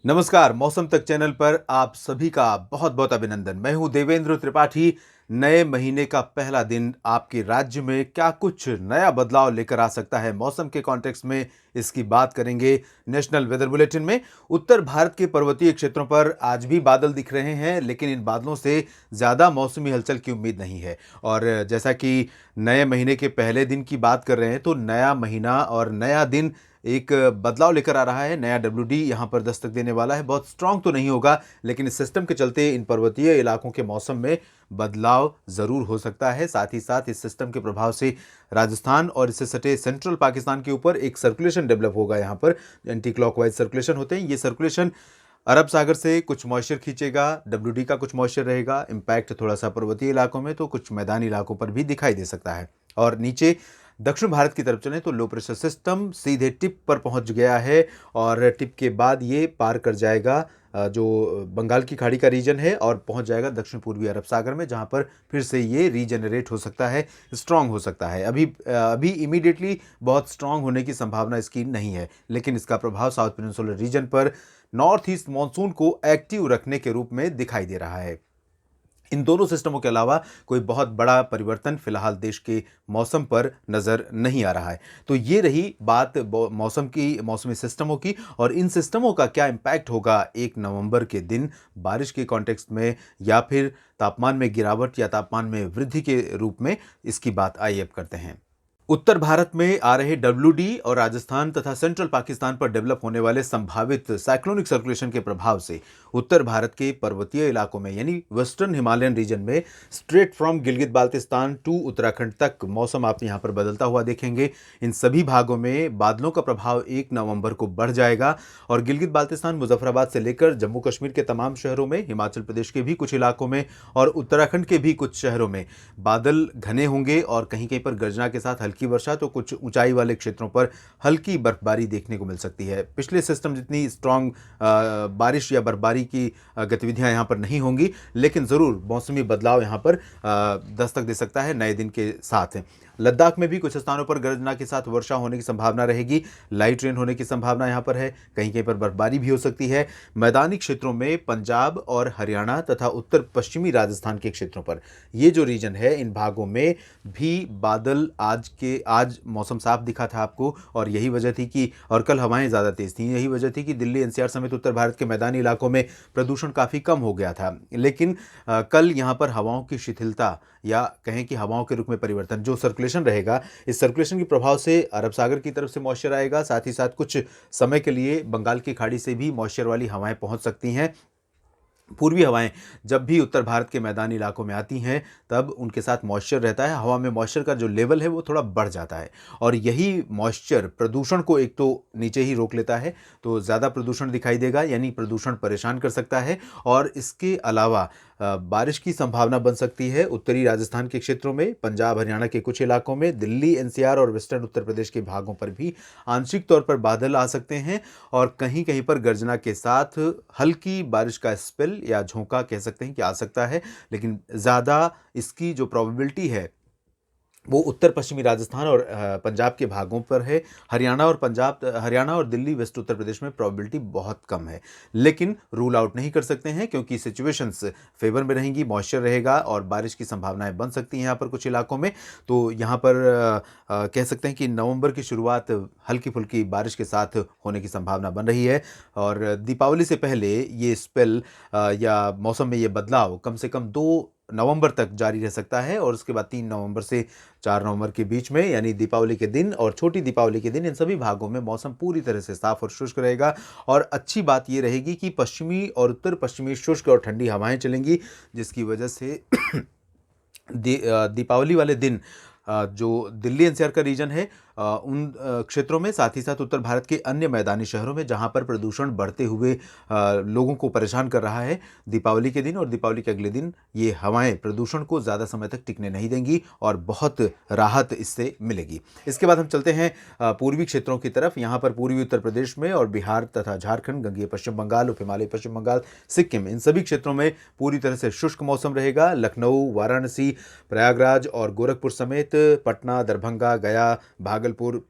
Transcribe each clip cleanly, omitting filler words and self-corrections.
नमस्कार, मौसम तक चैनल पर आप सभी का बहुत बहुत अभिनंदन। मैं हूं देवेंद्र त्रिपाठी। नए महीने का पहला दिन आपके राज्य में क्या कुछ नया बदलाव लेकर आ सकता है, मौसम के कॉन्टेक्स्ट में इसकी बात करेंगे नेशनल वेदर बुलेटिन में। उत्तर भारत के पर्वतीय क्षेत्रों पर आज भी बादल दिख रहे हैं, लेकिन इन बादलों से ज़्यादा मौसमी हलचल की उम्मीद नहीं है। और जैसा कि नए महीने के पहले दिन की बात कर रहे हैं, तो नया महीना और नया दिन एक बदलाव लेकर आ रहा है। नया डब्ल्यूडी यहाँ पर दस्तक देने वाला है। बहुत स्ट्रांग तो नहीं होगा, लेकिन इस सिस्टम के चलते इन पर्वतीय इलाकों के मौसम में बदलाव ज़रूर हो सकता है। साथ ही साथ इस सिस्टम के प्रभाव से राजस्थान और इससे सटे सेंट्रल पाकिस्तान के ऊपर एक सर्कुलेशन डेवलप होगा। यहाँ पर एंटी क्लॉकवाइज सर्कुलेशन होते हैं। ये सर्कुलेशन अरब सागर से कुछ मॉइस्चर खींचेगा, डब्ल्यूडी का कुछ मॉइस्चर रहेगा। इम्पैक्ट थोड़ा सा पर्वतीय इलाकों में तो कुछ मैदानी इलाकों पर भी दिखाई दे सकता है। और नीचे दक्षिण भारत की तरफ चलें तो लो प्रेशर सिस्टम सीधे टिप पर पहुंच गया है और टिप के बाद ये पार कर जाएगा जो बंगाल की खाड़ी का रीजन है और पहुंच जाएगा दक्षिण पूर्वी अरब सागर में, जहां पर फिर से ये रीजनरेट हो सकता है, स्ट्रांग हो सकता है। अभी इमीडिएटली बहुत स्ट्रांग होने की संभावना इसकी नहीं है, लेकिन इसका प्रभाव साउथ पेनिनसुलर रीजन पर नॉर्थ ईस्ट मानसून को एक्टिव रखने के रूप में दिखाई दे रहा है। इन दोनों सिस्टमों के अलावा कोई बहुत बड़ा परिवर्तन फिलहाल देश के मौसम पर नज़र नहीं आ रहा है। तो ये रही बात मौसमी सिस्टमों की। और इन सिस्टमों का क्या इम्पैक्ट होगा 1 नवंबर के दिन बारिश के कॉन्टेक्स्ट में, या फिर तापमान में गिरावट या तापमान में वृद्धि के रूप में, इसकी बात आइए अब करते हैं। उत्तर भारत में आ रहे डब्ल्यूडी और राजस्थान तथा सेंट्रल पाकिस्तान पर डेवलप होने वाले संभावित साइक्लोनिक सर्कुलेशन के प्रभाव से उत्तर भारत के पर्वतीय इलाकों में यानी वेस्टर्न हिमालयन रीजन में straight from Gilgit Baltistan to Uttarakhand तक मौसम आप यहां पर बदलता हुआ देखेंगे। इन सभी भागों में बादलों का प्रभाव 1 नवंबर को बढ़ जाएगा और गिलगित बाल्टिस्तान मुजफ्फराबाद से लेकर जम्मू कश्मीर के तमाम शहरों में, हिमाचल प्रदेश के भी कुछ इलाकों में और उत्तराखंड के भी कुछ शहरों में बादल घने होंगे और कहीं कहीं पर गर्जना के साथ हल्की वर्षा, तो कुछ ऊंचाई वाले क्षेत्रों पर हल्की बर्फबारी देखने को मिल सकती है। पिछले सिस्टम जितनी स्ट्रांग बारिश या बर्फबारी की गतिविधियां यहां पर नहीं होंगी, लेकिन ज़रूर मौसमी बदलाव यहां पर दस्तक दे सकता है नए दिन के साथ। लद्दाख में भी कुछ स्थानों पर गर्जना के साथ वर्षा होने की संभावना रहेगी। लाइट रेन होने की संभावना यहां पर है। कहीं कहीं पर बर्फबारी भी हो सकती है। मैदानी क्षेत्रों में पंजाब और हरियाणा तथा उत्तर पश्चिमी राजस्थान के क्षेत्रों पर, ये जो रीजन है, इन भागों में भी बादल आज मौसम साफ दिखा था आपको। और यही वजह थी कि, और कल हवाएं ज़्यादा तेज़ थीं, यही वजह थी कि दिल्ली एनसीआर समेत उत्तर भारत के मैदानी इलाकों में प्रदूषण काफ़ी कम हो गया था। लेकिन कल यहाँ पर हवाओं की शिथिलता या कहें कि हवाओं के रुख में परिवर्तन, जो सर्कुलेशन रहेगा, इस सर्कुलेशन के प्रभाव से अरब सागर की तरफ से मॉइस्चर आएगा। साथ ही साथ कुछ समय के लिए बंगाल की खाड़ी से भी मॉइस्चर वाली हवाएं पहुंच सकती हैं। पूर्वी हवाएं जब भी उत्तर भारत के मैदानी इलाकों में आती हैं, तब उनके साथ मॉइस्चर रहता है। हवा में मॉइस्चर का जो लेवल है वो थोड़ा बढ़ जाता है और यही मॉइस्चर प्रदूषण को एक तो नीचे ही रोक लेता है, तो ज़्यादा प्रदूषण दिखाई देगा, यानी प्रदूषण परेशान कर सकता है। और इसके अलावा बारिश की संभावना बन सकती है उत्तरी राजस्थान के क्षेत्रों में, पंजाब हरियाणा के कुछ इलाकों में, दिल्ली एनसीआर और वेस्टर्न उत्तर प्रदेश के भागों पर भी आंशिक तौर पर बादल आ सकते हैं और कहीं कहीं पर गर्जना के साथ हल्की बारिश का स्पेल या झोंका कह सकते हैं कि आ सकता है। लेकिन ज़्यादा इसकी जो प्रोबेबिलिटी है वो उत्तर पश्चिमी राजस्थान और पंजाब के भागों पर है। हरियाणा और दिल्ली वेस्ट उत्तर प्रदेश में प्रोबेबिलिटी बहुत कम है, लेकिन रूल आउट नहीं कर सकते हैं क्योंकि सिचुएशंस फेवर में रहेंगी, मॉइस्चर रहेगा और बारिश की संभावनाएं बन सकती हैं यहाँ पर कुछ इलाकों में। तो यहाँ पर कह सकते हैं कि नवंबर की शुरुआत हल्की फुल्की बारिश के साथ होने की संभावना बन रही है और दीपावली से पहले ये स्पेल या मौसम में ये बदलाव कम से कम 2 नवंबर तक जारी रह सकता है और उसके बाद 3 नवंबर से 4 नवंबर के बीच में, यानी दीपावली के दिन और छोटी दीपावली के दिन, इन सभी भागों में मौसम पूरी तरह से साफ और शुष्क रहेगा। और अच्छी बात ये रहेगी कि पश्चिमी और उत्तर पश्चिमी शुष्क और ठंडी हवाएं चलेंगी, जिसकी वजह से दीपावली वाले दिन जो दिल्ली एनसीआर का रीजन है, उन क्षेत्रों में, साथ ही साथ उत्तर भारत के अन्य मैदानी शहरों में जहां पर प्रदूषण बढ़ते हुए लोगों को परेशान कर रहा है, दीपावली के दिन और दीपावली के अगले दिन ये हवाएं प्रदूषण को ज़्यादा समय तक टिकने नहीं देंगी और बहुत राहत इससे मिलेगी। इसके बाद हम चलते हैं पूर्वी क्षेत्रों की तरफ। यहाँ पर पूर्वी उत्तर प्रदेश में और बिहार तथा झारखंड, गंगेय पश्चिम बंगाल, उप हिमालय पश्चिम बंगाल, सिक्किम, इन सभी क्षेत्रों में पूरी तरह से शुष्क मौसम रहेगा। लखनऊ, वाराणसी, प्रयागराज और गोरखपुर समेत पटना, दरभंगा, गया, भागलपुर,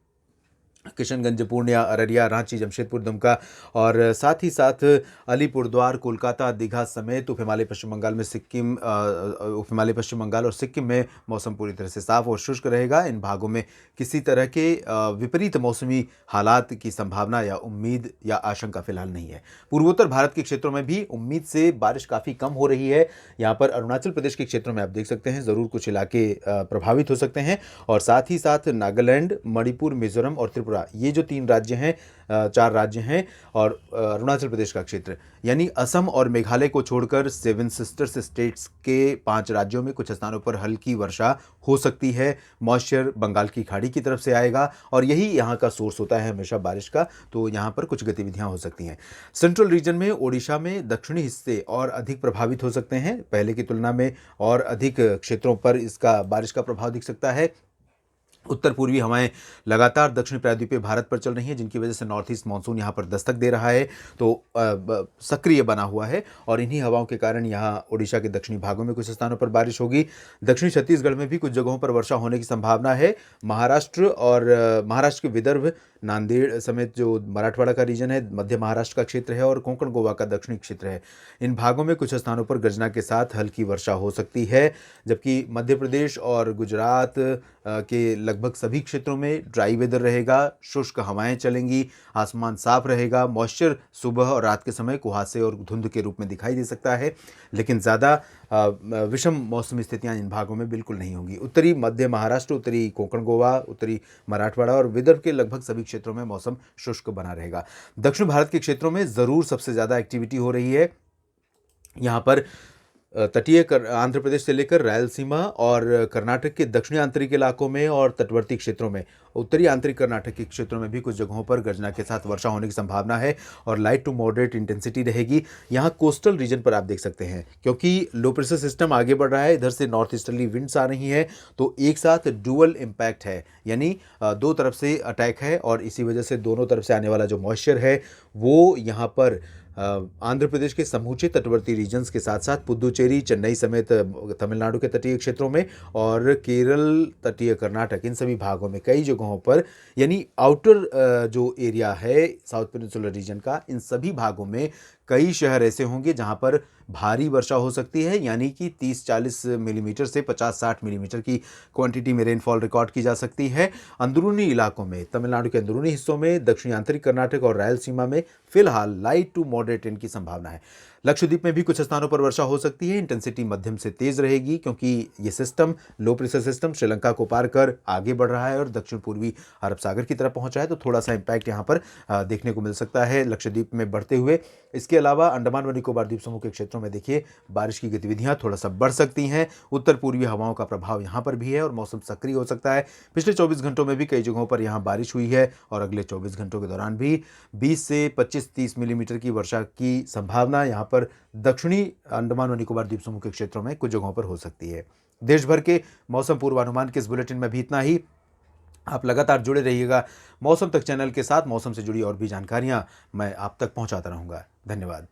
किशनगंज, पूर्णिया, अररिया, रांची, जमशेदपुर, दुमका और साथ ही साथ अलीपुरद्वार, कोलकाता, दीघा समेत उप हिमालय पश्चिम बंगाल में उप हिमालय पश्चिम बंगाल और सिक्किम में मौसम पूरी तरह से साफ और शुष्क रहेगा। इन भागों में किसी तरह के विपरीत मौसमी हालात की संभावना या उम्मीद या आशंका फिलहाल नहीं है। पूर्वोत्तर भारत के क्षेत्रों में भी उम्मीद से बारिश काफ़ी कम हो रही है। यहाँ पर अरुणाचल प्रदेश के क्षेत्रों में आप देख सकते हैं ज़रूर कुछ इलाके प्रभावित हो सकते हैं और साथ ही साथ नागालैंड, मणिपुर, मिजोरम और त्रिपुरा, ये जो 3 राज्य हैं, 4 राज्य हैं और अरुणाचल प्रदेश का क्षेत्र, यानी असम और मेघालय को छोड़कर 7 सिस्टर्स स्टेट्स के 5 राज्यों में कुछ स्थानों पर हल्की वर्षा हो सकती है। मॉइस्चर बंगाल की खाड़ी की तरफ से आएगा और यही यहाँ का सोर्स होता है हमेशा बारिश का, तो यहाँ पर कुछ गतिविधियाँ हो सकती हैं। सेंट्रल रीजन में ओडिशा में दक्षिणी हिस्से और अधिक प्रभावित हो सकते हैं, पहले की तुलना में और अधिक क्षेत्रों पर इसका बारिश का प्रभाव दिख सकता है। उत्तर पूर्वी हवाएं लगातार दक्षिण प्रायद्वीपीय भारत पर चल रही हैं, जिनकी वजह से नॉर्थ ईस्ट मानसून यहाँ पर दस्तक दे रहा है, तो सक्रिय बना हुआ है और इन्हीं हवाओं के कारण यहाँ ओडिशा के दक्षिणी भागों में कुछ स्थानों पर बारिश होगी। दक्षिणी छत्तीसगढ़ में भी कुछ जगहों पर वर्षा होने की संभावना है। महाराष्ट्र के विदर्भ, नांदेड़ समेत जो मराठवाड़ा का रीजन है, मध्य महाराष्ट्र का क्षेत्र है और कोंकण गोवा का दक्षिणी क्षेत्र है, इन भागों में कुछ स्थानों पर गर्जना के साथ हल्की वर्षा हो सकती है। जबकि मध्य प्रदेश और गुजरात के लगभग सभी क्षेत्रों में ड्राई वेदर रहेगा, शुष्क हवाएं चलेंगी, आसमान साफ रहेगा। मॉइस्चर सुबह और रात के समय कुहासे और धुंध के रूप में दिखाई दे सकता है, लेकिन ज़्यादा विषम मौसमी स्थितियां इन भागों में बिल्कुल नहीं होंगी। उत्तरी मध्य महाराष्ट्र, उत्तरी कोंकण गोवा, उत्तरी मराठवाड़ा और विदर्भ के लगभग सभी क्षेत्रों में मौसम शुष्क बना रहेगा। दक्षिण भारत के क्षेत्रों में ज़रूर सबसे ज़्यादा एक्टिविटी हो रही है। यहाँ पर तटीय आंध्र प्रदेश से लेकर रायलसीमा और कर्नाटक के दक्षिणी आंतरिक इलाकों में और तटवर्ती क्षेत्रों में, उत्तरी आंतरिक कर्नाटक के क्षेत्रों में भी कुछ जगहों पर गर्जना के साथ वर्षा होने की संभावना है और लाइट टू मॉडरेट इंटेंसिटी रहेगी। यहाँ कोस्टल रीजन पर आप देख सकते हैं, क्योंकि लो प्रेशर सिस्टम आगे बढ़ रहा है, इधर से नॉर्थ ईस्टर्ली विंड्स आ रही हैं, तो एक साथ डुअल इम्पैक्ट है, यानी 2 तरफ से अटैक है और इसी वजह से दोनों तरफ से आने वाला जो मॉइस्चर है वो यहाँ पर आंध्र प्रदेश के समूचे तटवर्ती रीजन्स के साथ साथ पुदुचेरी, चेन्नई समेत तमिलनाडु के तटीय क्षेत्रों में और केरल, तटीय कर्नाटक, इन सभी भागों में कई जगहों पर, यानी आउटर जो एरिया है साउथ पेनिनसुलर रीजन का, इन सभी भागों में कई शहर ऐसे होंगे जहां पर भारी वर्षा हो सकती है, यानी कि 30-40 मिलीमीटर से 50-60 मिलीमीटर की क्वांटिटी में रेनफॉल रिकॉर्ड की जा सकती है। अंदरूनी इलाकों में, तमिलनाडु के अंदरूनी हिस्सों में, दक्षिणी आंतरिक कर्नाटक और रायलसीमा में फिलहाल लाइट टू मॉडरेट रेन की संभावना है। लक्षद्वीप में भी कुछ स्थानों पर वर्षा हो सकती है, इंटेंसिटी मध्यम से तेज रहेगी, क्योंकि ये system, low pressure system, Sri Lanka को पार कर आगे बढ़ रहा है और दक्षिण पूर्वी अरब सागर की तरफ पहुंचा है, तो थोड़ा सा इंपैक्ट यहाँ पर देखने को मिल सकता है लक्षद्वीप में बढ़ते हुए। इसके अलावा अंडमान व निकोबार द्वीप समूह के क्षेत्रों में देखिए बारिश की गतिविधियां थोड़ा सा बढ़ सकती हैं। उत्तर पूर्वी हवाओं का प्रभाव यहाँ पर भी है और मौसम सक्रिय हो सकता है। पिछले 24 घंटों में भी कई जगहों पर यहाँ बारिश हुई है और अगले 24 घंटों के दौरान भी 20 से 25-30 मिलीमीटर की वर्षा की संभावना यहाँ पर दक्षिणी अंडमान व निकोबार द्वीप समूह के क्षेत्रों में कुछ जगहों पर हो सकती है। देश भर के मौसम पूर्वानुमान के इस बुलेटिन में भी इतना ही। आप लगातार जुड़े रहिएगा मौसम तक चैनल के साथ। मौसम से जुड़ी और भी जानकारियां मैं आप तक पहुंचाता रहूंगा। धन्यवाद।